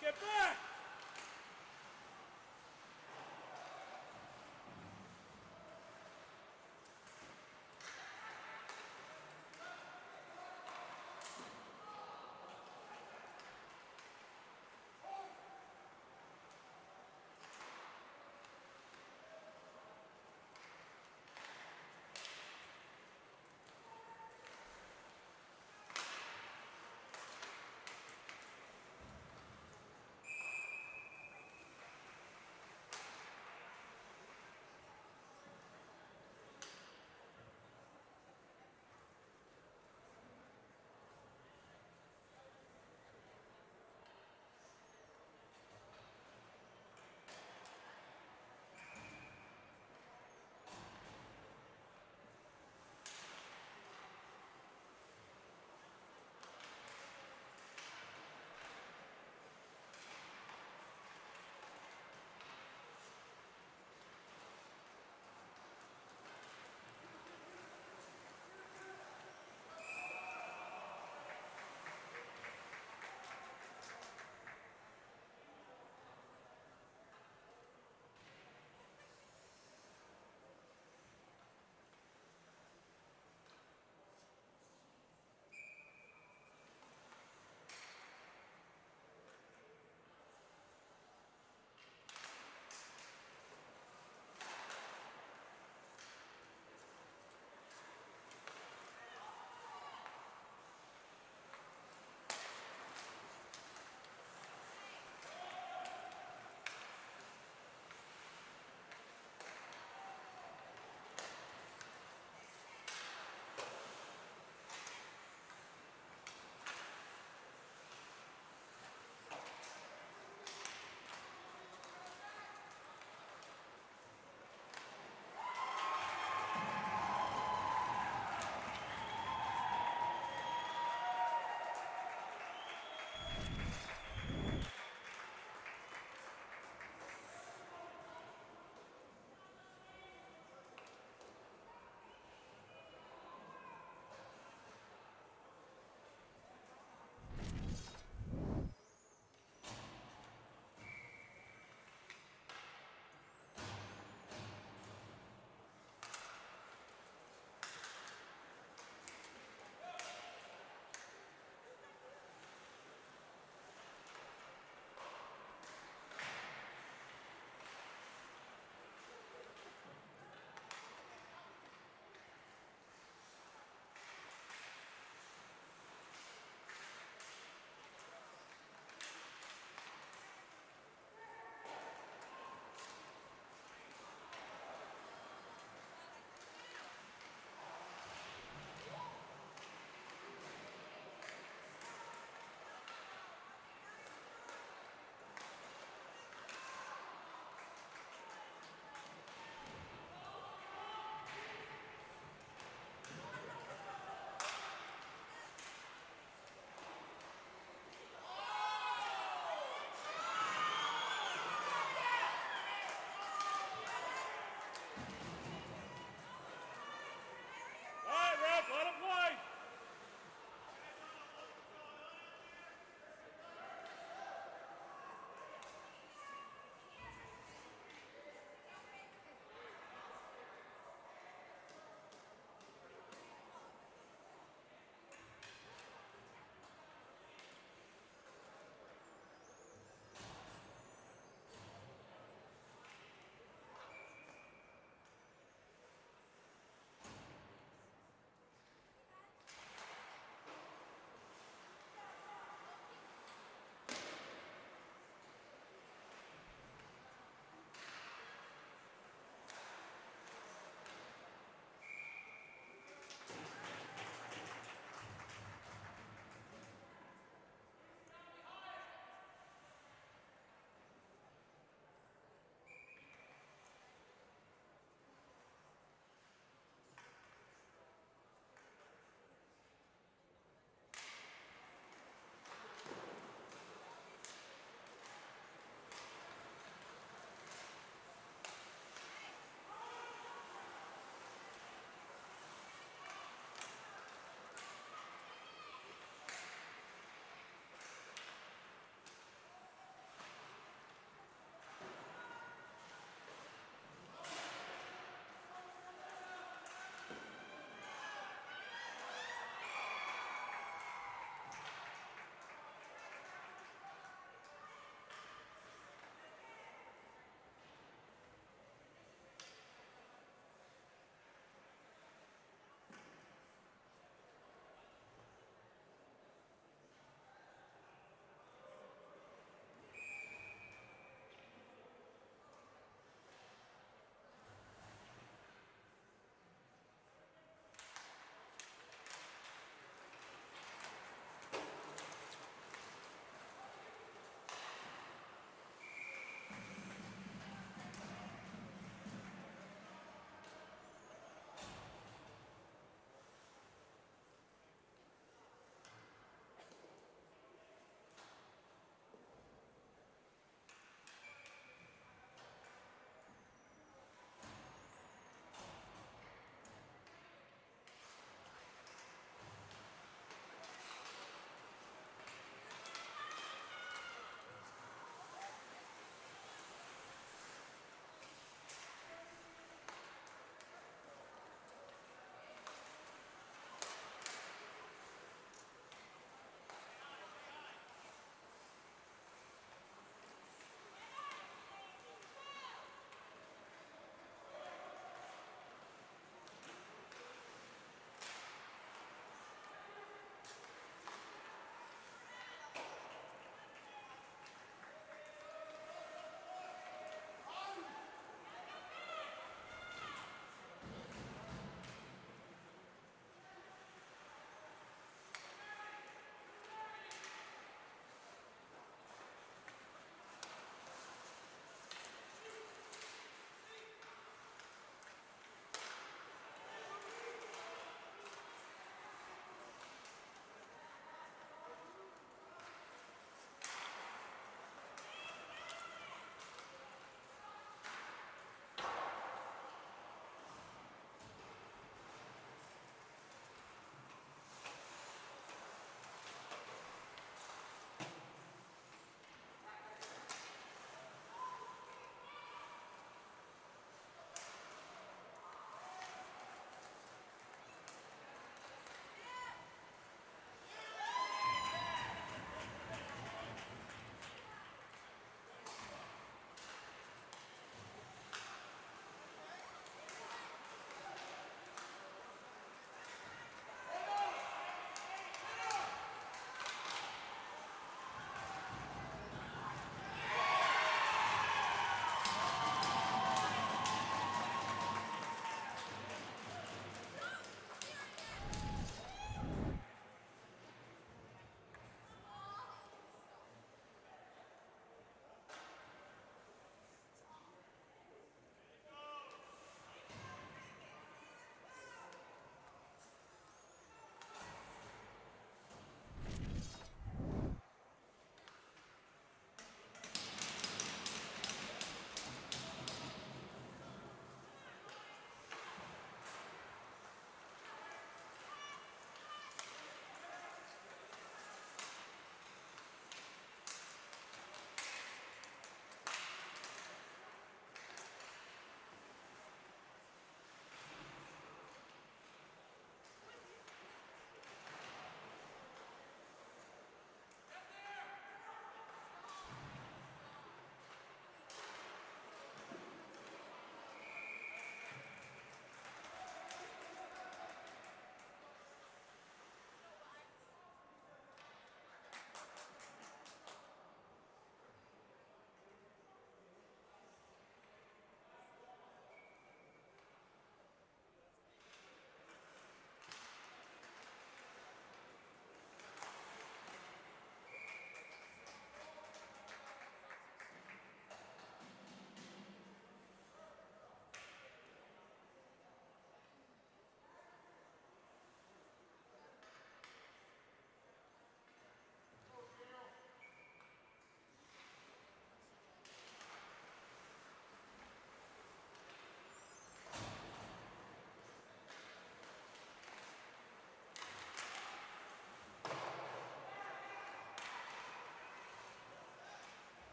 Get back!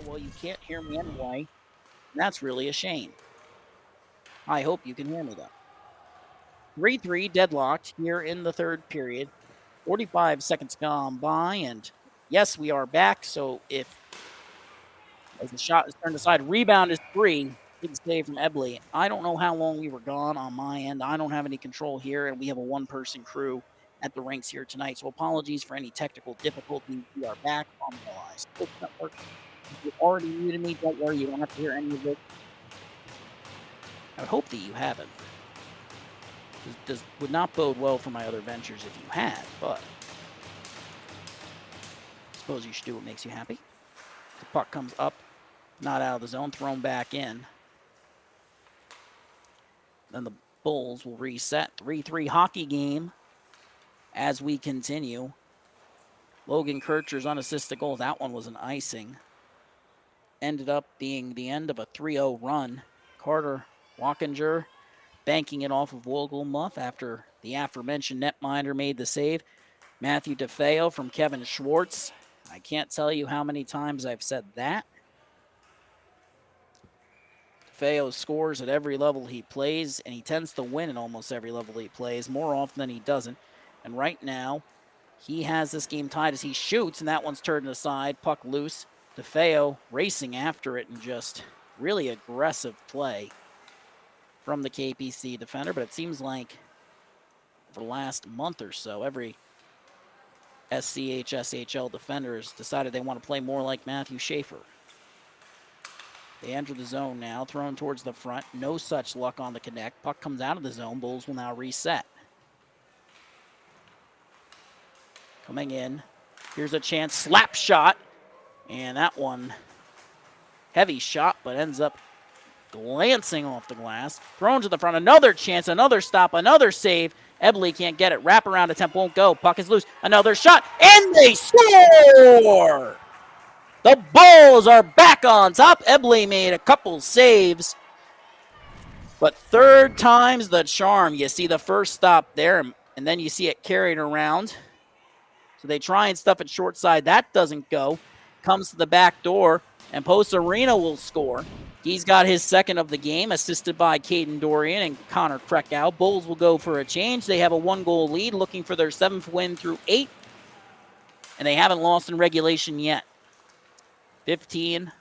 well, you can't hear me anyway. That's really a shame. I hope you can hear me, though. 3-3 deadlocked here in the third period. 45 seconds gone by, and yes, we are back. So if, as the shot is turned aside, rebound is free. Big save from Ebley. I don't know how long we were gone on my end. I don't have any control here, and we have a one-person crew at the rinks here tonight. So apologies for any technical difficulties. We are back on the LI Sports Network. If you already muted me, don't worry. You don't have to hear any of it. I would hope that you haven't. This would not bode well for my other ventures if you had, but I suppose you should do what makes you happy. The puck comes up, not out of the zone, thrown back in. Then the Bulls will reset. 3-3 hockey game as we continue. Logan Kircher's unassisted goal. That one was an icing. Ended up being the end of a 3-0 run. Carter Walkinger banking it off of Wogelmuth after the aforementioned netminder made the save. Matthew DeFeo from Kevin Schwartz. I can't tell you how many times I've said that. DeFeo scores at every level he plays, and he tends to win at almost every level he plays, more often than he doesn't. And right now, he has this game tied as he shoots, and that one's turned aside, puck loose. DeFeo racing after it and just really aggressive play from the KPC defender, but it seems like for the last month or so, every SCHSHL defender has decided they want to play more like Matthew Schaefer. They enter the zone now, thrown towards the front. No such luck on the connect. Puck comes out of the zone. Bulls will now reset. Coming in. Here's a chance. Slap shot. And that one, heavy shot, but ends up glancing off the glass. Thrown to the front. Another chance. Another stop. Another save. Ebley can't get it. Wraparound attempt won't go. Puck is loose. Another shot. And they score! The Bulls are back on top. Ebley made a couple saves, but third time's the charm. You see the first stop there, and then you see it carried around. So they try and stuff it short side. That doesn't go. Comes to the back door, and Post Arena will score. He's got his second of the game, assisted by Caden Dorian and Connor Krakow. Bulls will go for a change. They have a 1-goal lead, looking for their 7th win through 8, and they haven't lost in regulation yet. 13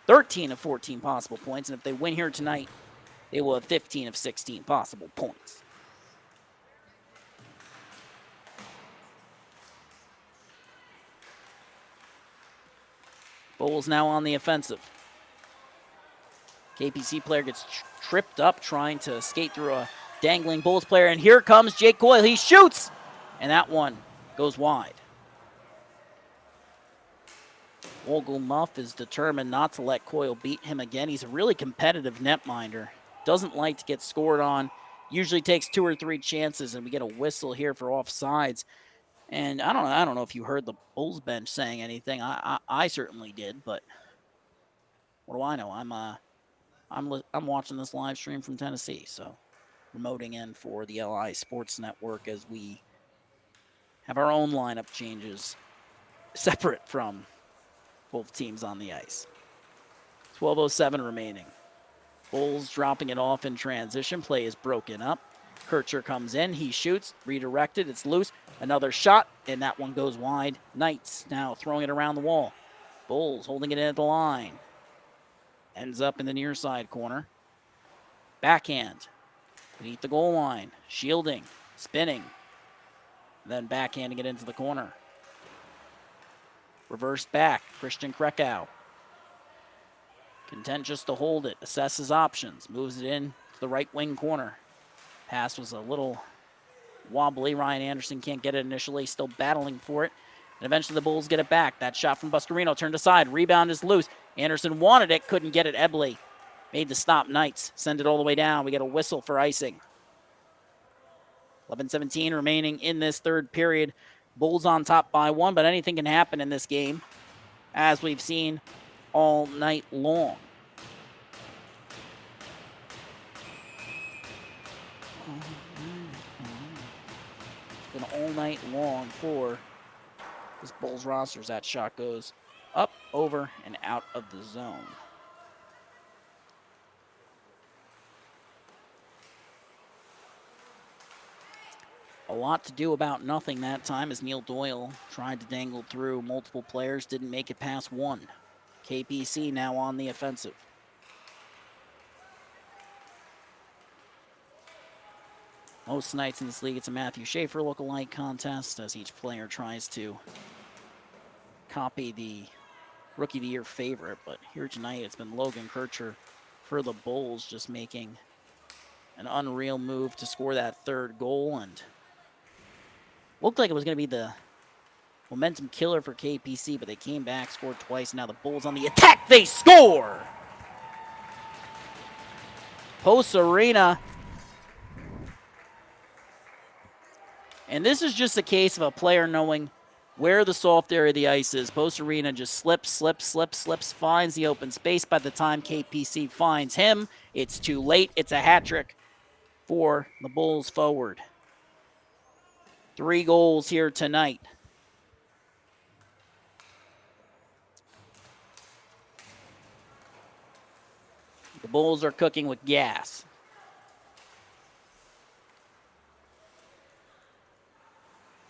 of 14 possible points, and if they win here tonight, they will have 15 of 16 possible points. Bulls now on the offensive. KPC player gets tripped up trying to skate through a dangling Bulls player, and here comes Jake Coyle. He shoots, and that one goes wide. Wogelmuth is determined not to let Coyle beat him again. He's a really competitive netminder. Doesn't like to get scored on. Usually takes 2 or 3 chances, and we get a whistle here for offsides. And I don't know if you heard the Bulls bench saying anything. I certainly did, but what do I know? I'm watching this live stream from Tennessee, so remoting in for the LI Sports Network as we have our own lineup changes separate from both teams on the ice. 12:07 remaining. Bulls dropping it off in transition. Play is broken up. Kircher comes in. He shoots. Redirected. It's loose. Another shot, and that one goes wide. Knights now throwing it around the wall. Bulls holding it in at the line. Ends up in the near side corner. Backhand. Beneath the goal line. Shielding. Spinning. Then backhanding it into the corner. Reversed back. Christian Krakow. Content just to hold it. Assesses options. Moves it in to the right wing corner. Pass was a little wobbly. Ryan Anderson can't get it initially. Still battling for it. And eventually the Bulls get it back. That shot from Buscarino turned aside. Rebound is loose. Anderson wanted it. Couldn't get it. Ebley made the stop. Knights send it all the way down. We get a whistle for icing. 11:17 remaining in this third period. Bulls on top by 1, but anything can happen in this game, as we've seen all night long. It's been all night long for this Bulls roster as that shot goes Up, over, and out of the zone. A lot to do about nothing that time as Neil Doyle tried to dangle through multiple players, didn't make it past one. KPC now on the offensive. Most nights in this league, it's a Matthew Schaefer lookalike contest as each player tries to copy the Rookie of the Year favorite. But here tonight, it's been Logan Kircher for the Bulls, just making an unreal move to score that third goal, and looked like it was going to be the momentum killer for KPC, but they came back, scored twice. Now the Bulls on the attack, they score! Post Arena. And this is just a case of a player knowing where the soft area of the ice is. Post Arena just slips, finds the open space. By the time KPC finds him, it's too late. It's a hat trick for the Bulls forward. 3 goals here tonight. The Bulls are cooking with gas.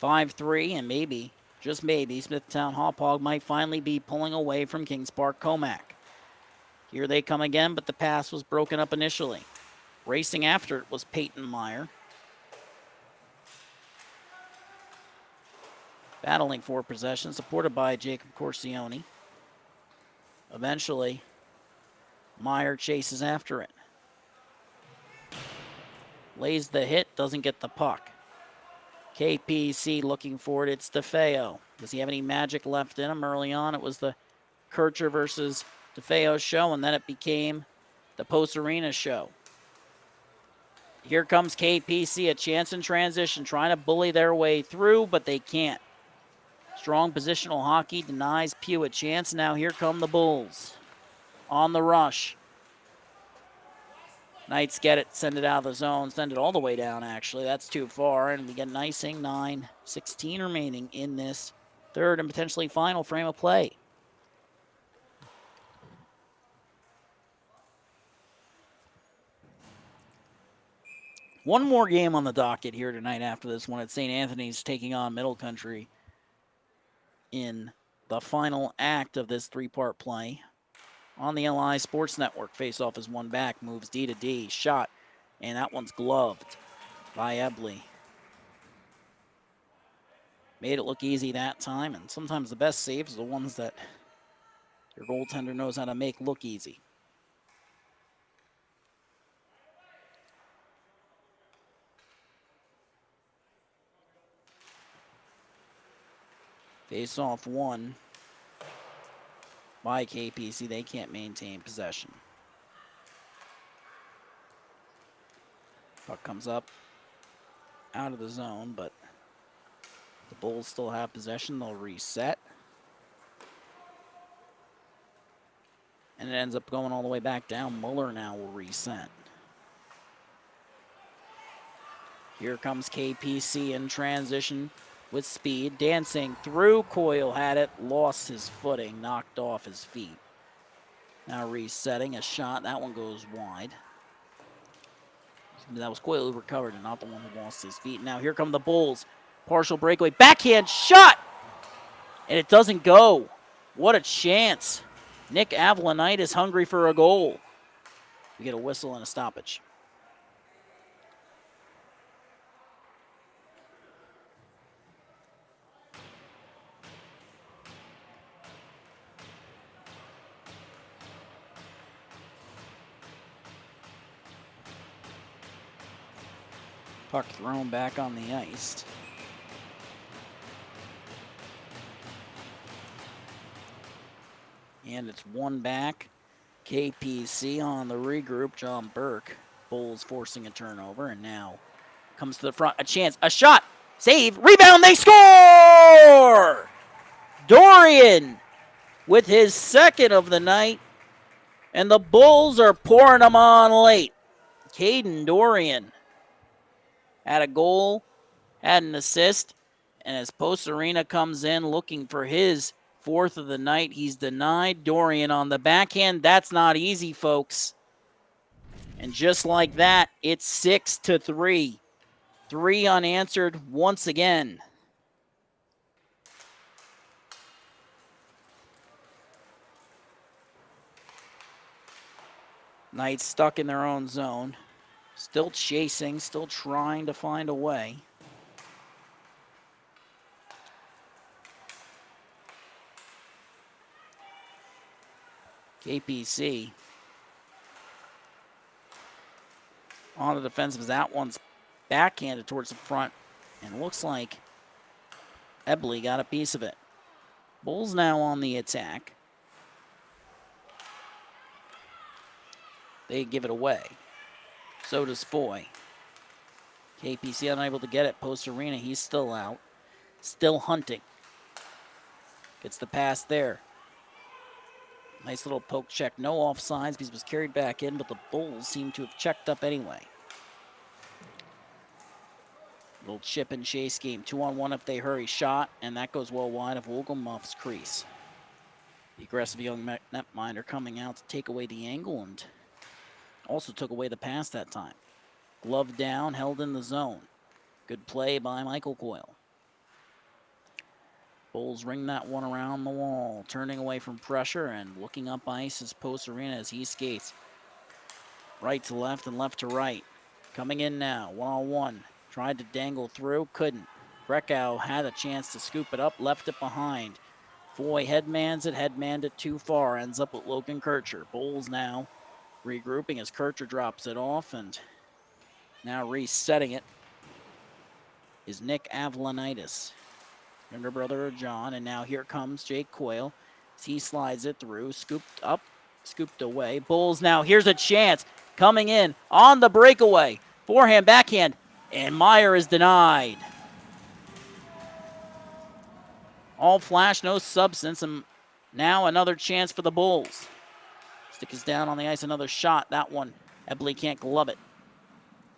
(5-3), and maybe, just maybe, Smithtown Hauppauge might finally be pulling away from Kings Park Commack. Here they come again, but the pass was broken up initially. Racing after it was Peyton Meyer. Battling for possession, supported by Jacob Corsione. Eventually, Meyer chases after it. Lays the hit, doesn't get the puck. KPC looking for it. It's DeFeo. Does he have any magic left in him? Early on, it was the Kircher versus DeFeo show, and then it became the Post Arena show. Here comes KPC, a chance in transition, trying to bully their way through, but they can't. Strong positional hockey denies Pugh a chance. Now here come the Bulls on the rush. Knights get it, send it out of the zone, send it all the way down, actually. That's too far, and we get an icing. 9:16 remaining in this third and potentially final frame of play. One more game on the docket here tonight after this one at St. Anthony's, taking on Middle Country in the final act of this 3-part play. On the LI Sports Network, faceoff is one back, moves D to D, shot, and that one's gloved by Ebley. Made it look easy that time, and sometimes the best saves are the ones that your goaltender knows how to make look easy. Faceoff one by KPC. They can't maintain possession. Puck comes up out of the zone, but the Bulls still have possession. They'll reset. And it ends up going all the way back down. Muller now will reset. Here comes KPC in transition with speed. Dancing through. Coyle had it. Lost his footing. Knocked off his feet. Now resetting a shot. That one goes wide. That was Coyle who recovered and not the one who lost his feet. Now here come the Bulls. Partial breakaway. Backhand shot! And it doesn't go. What a chance. Nick Avalonite is hungry for a goal. We get a whistle and a stoppage. Puck thrown back on the ice. And it's one back. KPC on the regroup. John Burke. Bulls forcing a turnover, and now comes to the front. A chance. A shot. Save. Rebound. They score! Dorian with his second of the night. And the Bulls are pouring them on late. Caden Dorian had a goal, had an assist, and as Post Arena comes in looking for his Fourth of the night, he's denied. Dorian on the backhand. That's not easy, folks. And just like that, it's 6-3. 3 unanswered once again. Knights stuck in their own zone. Still chasing, still trying to find a way. KPC on the defensive as that one's backhanded towards the front. And looks like Ebley got a piece of it. Bulls now on the attack. They give it away. So does Foy. KPC unable to get it. Post arena, he's still out. Still hunting. Gets the pass there. Nice little poke check. No offsides because it was carried back in, but the Bulls seem to have checked up anyway. Little chip and chase game. 2-on-1 if they hurry. Shot, and that goes well wide of Wogelmuff's crease. The aggressive young netminder coming out to take away the angle and also took away the pass that time. Glove down, held in the zone. Good play by Michael Coyle. Bulls ring that one around the wall, turning away from pressure and looking up ice as Post Arena as he skates. Right to left and left to right. Coming in now, one-on-one. Tried to dangle through, couldn't. Grekow had a chance to scoop it up, left it behind. Foy headmans it too far, ends up with Logan Kircher. Bulls now regrouping as Kircher drops it off, and now resetting it is Nick Avlanitis, younger brother of John, and now here comes Jake Coyle. As he slides it through, scooped up, scooped away. Bulls now, here's a chance, coming in on the breakaway. Forehand, backhand, and Meyer is denied. All flash, no substance, and now another chance for the Bulls. Stick is down on the ice, another shot. That one, Ebley can't glove it.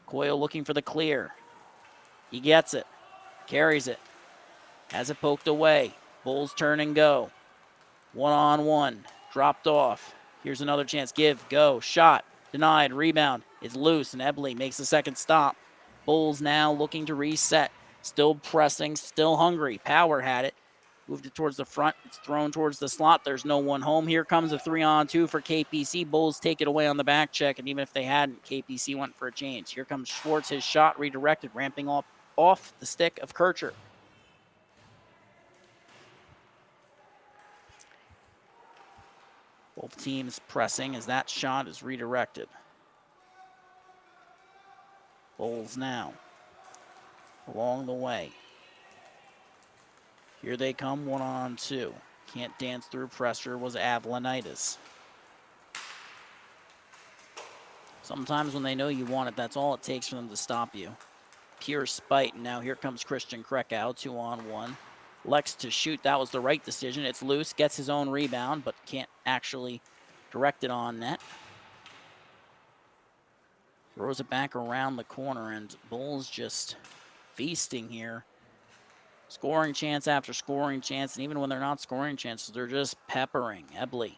Coyle looking for the clear. He gets it, carries it, has it poked away. Bulls turn and go. One-on-one, dropped off. Here's another chance, give, go, shot, denied, rebound. It's loose, and Ebley makes the second stop. Bulls now looking to reset. Still pressing, still hungry. Power had it. Moved it towards the front. It's thrown towards the slot. There's no one home. Here comes a 3-on-2 for KPC. Bulls take it away on the back check, and even if they hadn't, KPC went for a change. Here comes Schwartz. His shot redirected, ramping off the stick of Kircher. Both teams pressing as that shot is redirected. Bulls now along the way. Here they come, 1-on-2. Can't dance through pressure was Avlanitis. Sometimes when they know you want it, that's all it takes for them to stop you. Pure spite, and now here comes Christian Krekow, 2-on-1. Lex to shoot, that was the right decision. It's loose, gets his own rebound, but can't actually direct it on net. Throws it back around the corner, and Bulls just feasting here. Scoring chance after scoring chance, and even when they're not scoring chances, they're just peppering Ebley.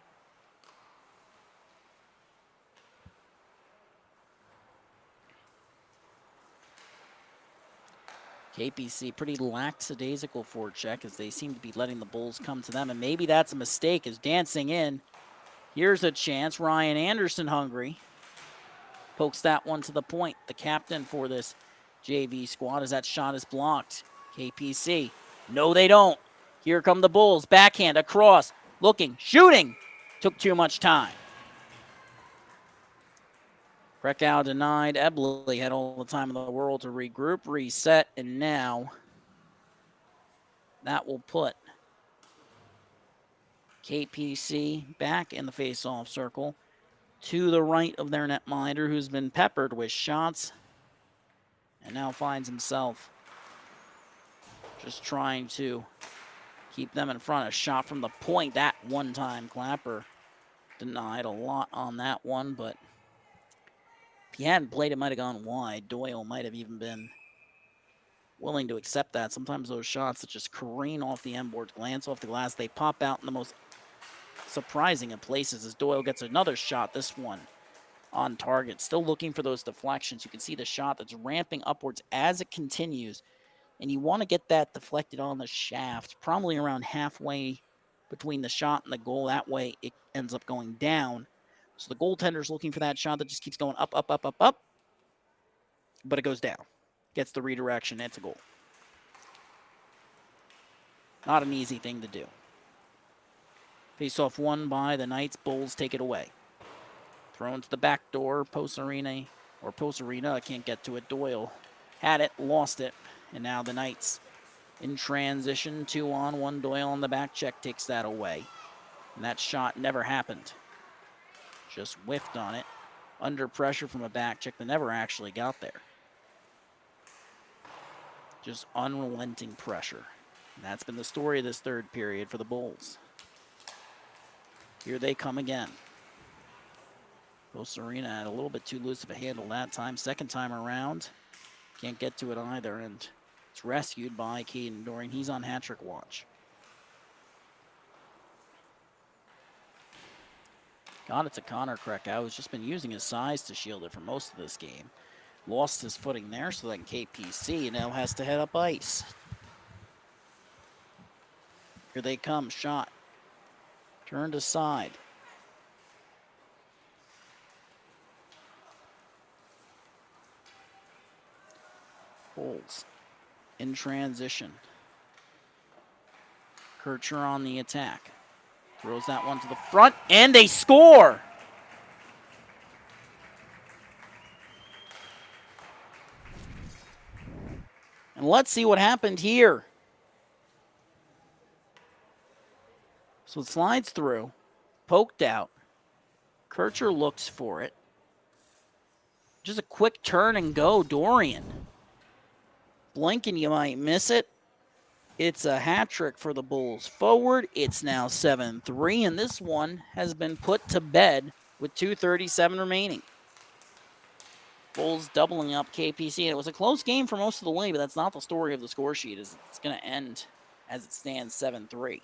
KPC pretty lackadaisical forecheck as they seem to be letting the Bulls come to them, and maybe that's a mistake as dancing in. Here's a chance, Ryan Anderson hungry. Pokes that one to the point, the captain for this JV squad as that shot is blocked. KPC, no they don't. Here come the Bulls, backhand, across, looking, shooting. Took too much time. Krekow denied. Ebley had all the time in the world to regroup, reset, and now that will put KPC back in the face-off circle to the right of their netminder, who's been peppered with shots and now finds himself just trying to keep them in front. A shot from the point, that one-time clapper denied. A lot on that one, but if he hadn't played, it might have gone wide. Doyle might have even been willing to accept that. Sometimes those shots that just careen off the end board, glance off the glass, they pop out in the most surprising of places as Doyle gets another shot, this one on target. Still looking for those deflections. You can see the shot that's ramping upwards as it continues, and you want to get that deflected on the shaft, probably around halfway between the shot and the goal. That way it ends up going down. So the goaltender's looking for that shot that just keeps going up, up, up, up, up, but it goes down. Gets the redirection. It's a goal. Not an easy thing to do. Face-off won by the Knights. Bulls take it away. Thrown to the back door. Post Arena. I can't get to it. Doyle had it, lost it, and now the Knights in transition. 2-on-1. Doyle on the back check takes that away. And that shot never happened. Just whiffed on it. Under pressure from a back check that never actually got there. Just unrelenting pressure. And that's been the story of this third period for the Bulls. Here they come again. Post Arena had a little bit too loose of a handle that time. Second time around, can't get to it either, and it's rescued by Caden Dorian. He's on hat-trick watch. Got it to Connor Krakow, who's just been using his size to shield it for most of this game. Lost his footing there, so then KPC now has to head up ice. Here they come, shot. Turned aside. Bulls in transition. Kircher on the attack. Throws that one to the front, and they score! And let's see what happened here. So it slides through, poked out. Kircher looks for it. Just a quick turn and go, Dorian. Blink and you might miss it. It's a hat trick for the Bulls forward. It's now 7-3, and this one has been put to bed with 2:37 remaining. Bulls doubling up KPC. And it was a close game for most of the way, but that's not the story of the score sheet. It's going to end as it stands 7-3.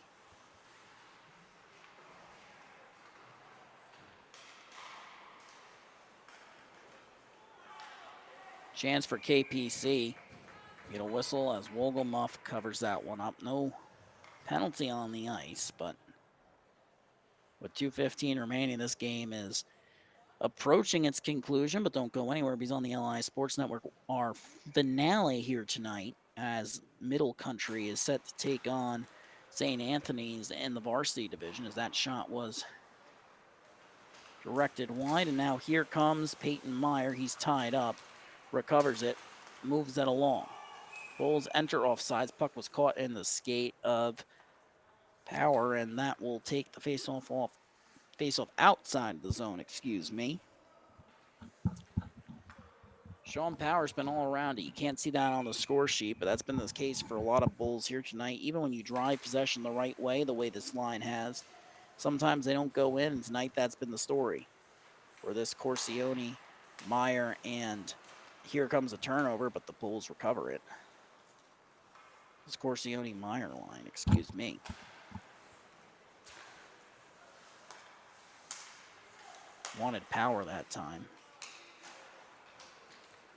Chance for KPC. Get a whistle as Wogelmuff covers that one up. No penalty on the ice, but with 2:15 remaining, this game is approaching its conclusion, but don't go anywhere because on the LI Sports Network, our finale here tonight as Middle Country is set to take on St. Anthony's in the varsity division, as that shot was directed wide. And now here comes Peyton Meyer. He's tied up, recovers it, moves that along. Bulls enter offsides. Puck was caught in the skate of Power, and that will take the face-off outside the zone, excuse me. Sean Power's been all around it. You can't see that on the score sheet, but that's been the case for a lot of Bulls here tonight. Even when you drive possession the right way, the way this line has, sometimes they don't go in, and tonight that's been the story. For this Corsione, Meyer, and here comes a turnover, but the Bulls recover it. This Corsione-Meyer line, excuse me. Wanted Power that time.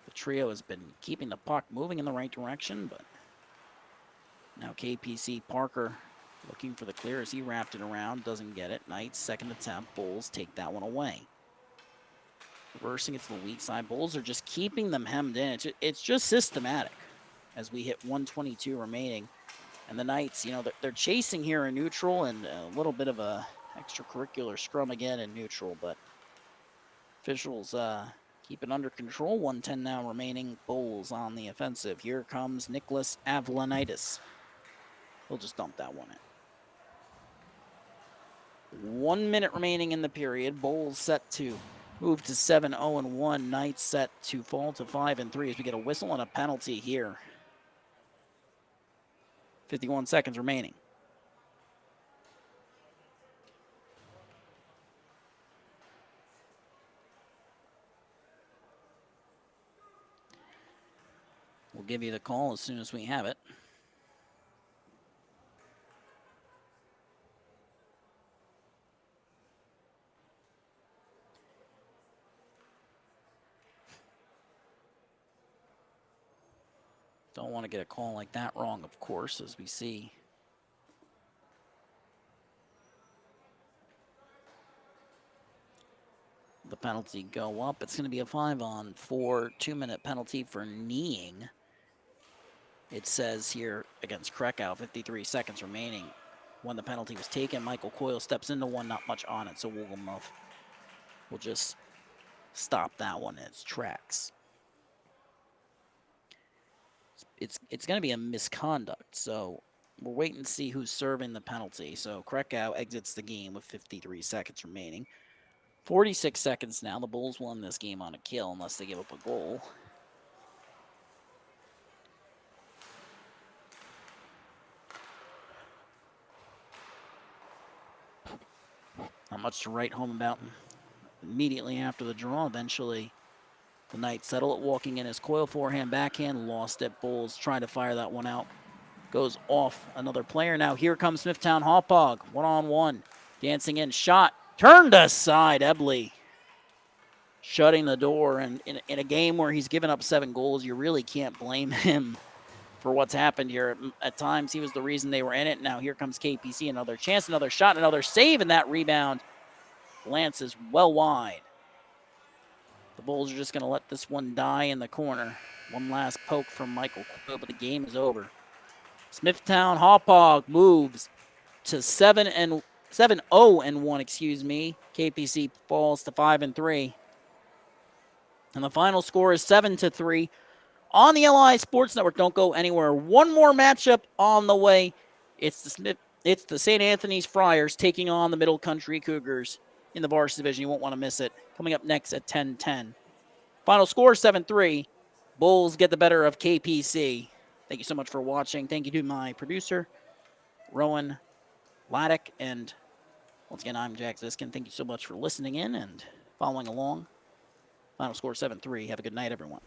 The trio has been keeping the puck moving in the right direction, but now KPC Parker looking for the clear as he wrapped it around, doesn't get it. Knights, second attempt. Bulls take that one away. Reversing it to the weak side. Bulls are just keeping them hemmed in. It's just systematic as we hit 1:22 remaining. And the Knights, you know, they're chasing here in neutral and a little bit of a extracurricular scrum again in neutral, but officials keep it under control. 1:10 now remaining. Bulls on the offensive. Here comes Nicholas Avlanitis. He'll just dump that one in. 1 minute remaining in the period. Bulls set to move to 7-0-1. Knights set to fall to 5-3 as we get a whistle and a penalty here. 51 seconds remaining. We'll give you the call as soon as we have it. Don't want to get a call like that wrong, of course, as we see. The penalty go up. It's going to be a 5-on-4 2-minute penalty for kneeing. It says here against Krakow, 53 seconds remaining. When the penalty was taken, Michael Coyle steps into one, not much on it, so Wogelmuff will just stop that one in its tracks. It's going to be a misconduct, so we're waiting to see who's serving the penalty. So Krakow exits the game with 53 seconds remaining. 46 seconds now. The Bulls won this game on a kill unless they give up a goal. Not much to write home about. Immediately after the draw, eventually the Knights settle it. Walking in his Coyle forehand, backhand, lost it. Bulls trying to fire that one out. Goes off another player. Now here comes Smithtown Hauppauge. 1-on-1. Dancing in. Shot. Turned aside. Ebley shutting the door. And in a game where he's given up 7 goals, you really can't blame him for what's happened here. At times, he was the reason they were in it. Now here comes KPC. Another chance, another shot, another save, and that rebound lances well wide. The Bulls are just going to let this one die in the corner. One last poke from Michael Coyle, but the game is over. Smithtown Hauppauge moves to 7-0-1, KPC falls to 5-3. And the final score is 7-3 on the LI Sports Network. Don't go anywhere. One more matchup on the way. It's the St. Anthony's Friars taking on the Middle Country Cougars in the varsity division. You won't want to miss it. Coming up next at 10:10. Final score 7-3. Bulls get the better of KPC. Thank you so much for watching. Thank you to my producer, Rowan Laddick. And once again, I'm Jack Ziskin. Thank you so much for listening in and following along. Final score 7-3. Have a good night, everyone.